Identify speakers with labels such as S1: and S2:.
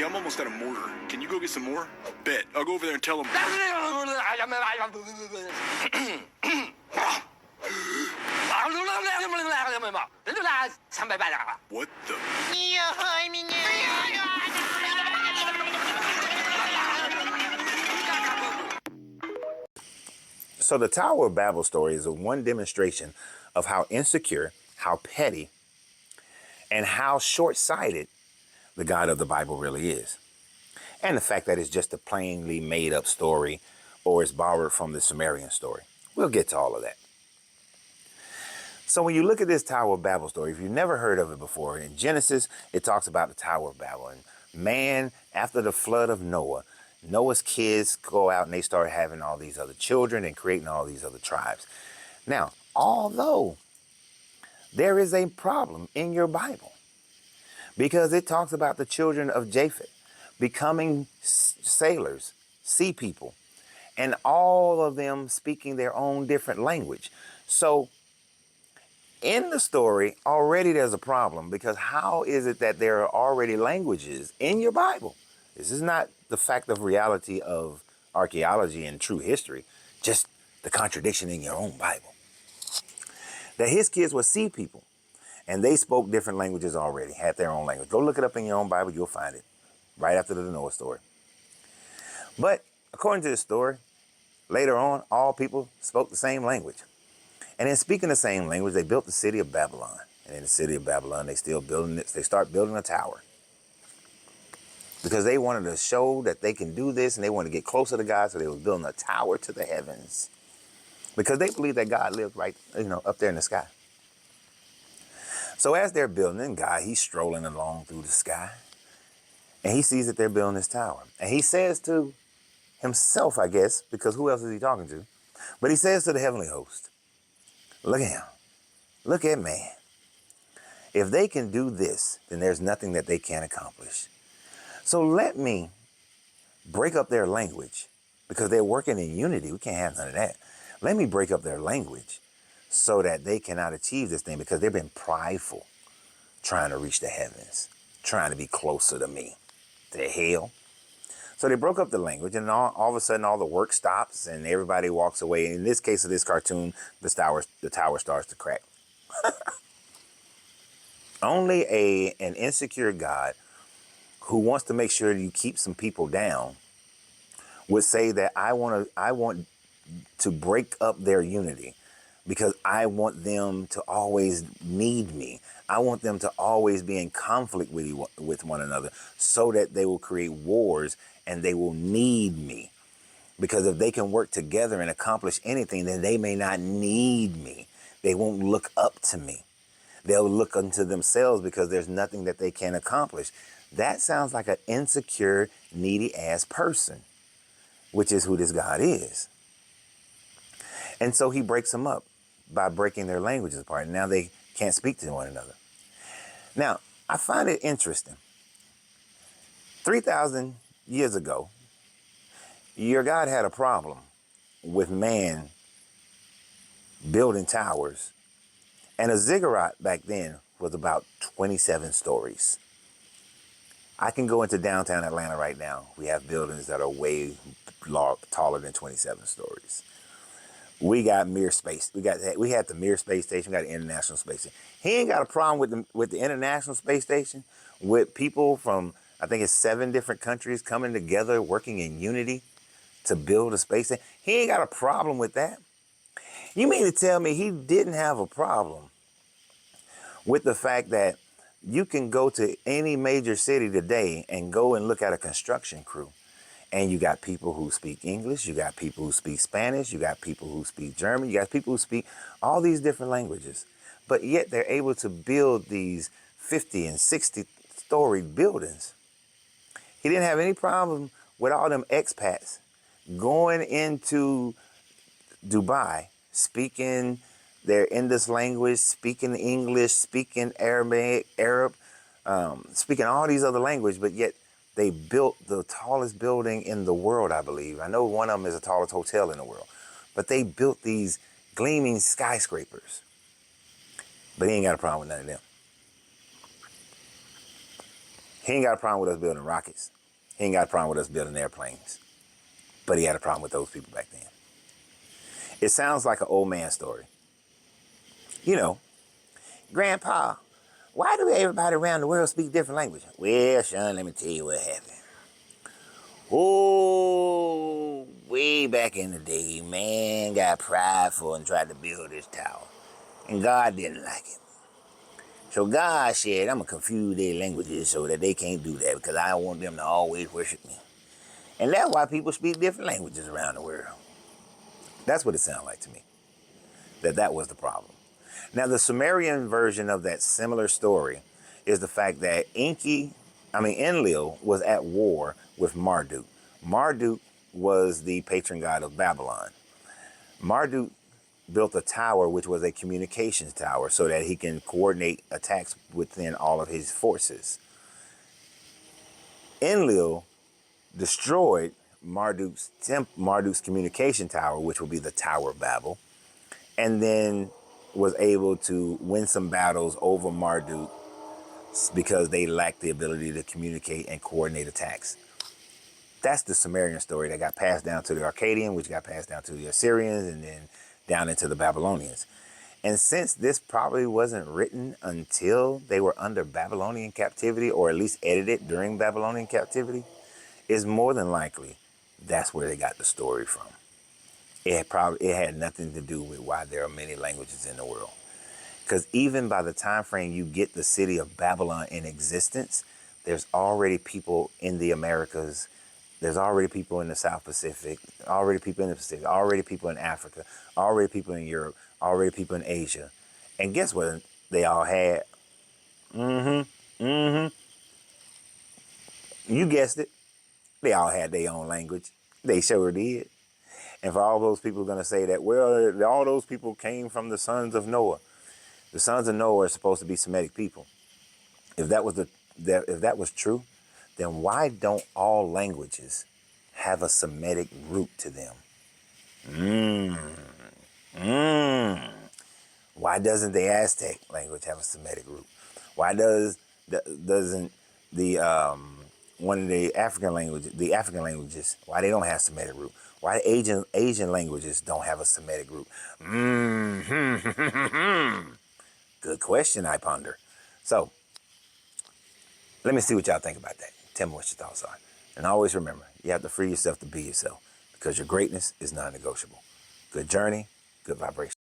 S1: Hey, I'm almost out of mortar. Can you go get some more? Bet. I'll go over there and tell them. What the?
S2: So the Tower of Babel story is one demonstration of how insecure, how petty, and how short-sighted the God of the Bible really is. And the fact that it's just a plainly made up story or it's borrowed from the Sumerian story. We'll get to all of that. So when you look at this Tower of Babel story, if you've never heard of it before, in Genesis, it talks about the Tower of Babel. And man, after the flood of Noah, Noah's kids go out and they start having all these other children and creating all these other tribes. Now, although there is a problem in your Bible, because it talks about the children of Japheth becoming sailors, sea people, and all of them speaking their own different language. So in the story, already there's a problem, because how is it that there are already languages in your Bible? This is not the fact of reality of archaeology and true history, just the contradiction in your own Bible. That his kids were sea people, and they spoke different languages already, had their own language. Go look it up in your own Bible, you'll find it, right after the Noah story. But according to the story, later on, all people spoke the same language. And in speaking the same language, they built the city of Babylon. And in the city of Babylon, they still building it. They start building a tower. Because they wanted to show that they can do this, and they wanted to get closer to God, so they was building a tower to the heavens. Because they believed that God lived right, up there in the sky. So as they're building, and God, he's strolling along through the sky. And he sees that they're building this tower. And he says to himself, I guess, because who else is he talking to? But he says to the heavenly host, look at him. Look at man. If they can do this, then there's nothing that they can't accomplish. So let me break up their language, because they're working in unity. We can't have none of that. Let me break up their language so that they cannot achieve this thing, because they've been prideful trying to reach the heavens, trying to be closer to me. The hell. So they broke up the language, and all of a sudden all the work stops and everybody walks away. And in this case of this cartoon, the tower starts to crack. Only an insecure God who wants to make sure you keep some people down would say that I want to break up their unity, because I want them to always need me. I want them to always be in conflict with one another, so that they will create wars and they will need me. Because if they can work together and accomplish anything, then they may not need me. They won't look up to me. They'll look unto themselves, because there's nothing that they can accomplish. That sounds like an insecure, needy ass person, which is who this God is. And so he breaks them up by breaking their languages apart. And now they can't speak to one another. Now, I find it interesting. 3,000 years ago, your God had a problem with man building towers. And a ziggurat back then was about 27 stories. I can go into downtown Atlanta right now. We have buildings that are way taller than 27 stories. We got Mir Space. We had the Mir Space Station. We got the International Space Station. He ain't got a problem with the International Space Station, with people from, I think it's 7 different countries coming together, working in unity to build a space station. He ain't got a problem with that. You mean to tell me he didn't have a problem with the fact that you can go to any major city today and go and look at a construction crew, and you got people who speak English, you got people who speak Spanish, you got people who speak German, you got people who speak all these different languages, but yet they're able to build these 50 and 60-story buildings. He didn't have any problem with all them expats going into Dubai, speaking their Indus language, speaking English, speaking Aramaic, Arab, speaking all these other languages, but yet they built the tallest building in the world, I believe. I know one of them is the tallest hotel in the world, but they built these gleaming skyscrapers. But he ain't got a problem with none of them. He ain't got a problem with us building rockets. He ain't got a problem with us building airplanes. But he had a problem with those people back then. It sounds like an old man story. You know, Grandpa, why do everybody around the world speak different languages? Well, son, let me tell you what happened. Oh, way back in the day, man got prideful and tried to build this tower. And God didn't like it. So God said, I'm going to confuse their languages so that they can't do that because I don't want them to always worship me. And that's why people speak different languages around the world. That's what it sounded like to me, that was the problem. Now, the Sumerian version of that similar story is the fact that Enlil was at war with Marduk. Marduk was the patron god of Babylon. Marduk built a tower, which was a communications tower, so that he can coordinate attacks within all of his forces. Enlil destroyed Marduk's communication tower, which would be the Tower of Babel, and then was able to win some battles over Marduk because they lacked the ability to communicate and coordinate attacks. That's the Sumerian story that got passed down to the Akkadian, which got passed down to the Assyrians, and then down into the Babylonians. And since this probably wasn't written until they were under Babylonian captivity, or at least edited during Babylonian captivity, it's more than likely that's where they got the story from. It had nothing to do with why there are many languages in the world. Because even by the time frame you get the city of Babylon in existence, there's already people in the Americas, there's already people in the South Pacific, already people in the Pacific, already people in Africa, already people in Europe, already people in Asia. And guess what they all had? You guessed it. They all had their own language. They sure did. And for all those people going to say that, well, all those people came from the sons of Noah. The sons of Noah are supposed to be Semitic people. If that was true, then why don't all languages have a Semitic root to them? Why doesn't the Aztec language have a Semitic root? Why doesn't the one of the African languages, why they don't have Semitic root? Why Asian languages don't have a Semitic root? Good question, I ponder. So, let me see what y'all think about that. Tell me what your thoughts are. And always remember, you have to free yourself to be yourself because your greatness is non-negotiable. Good journey, good vibration.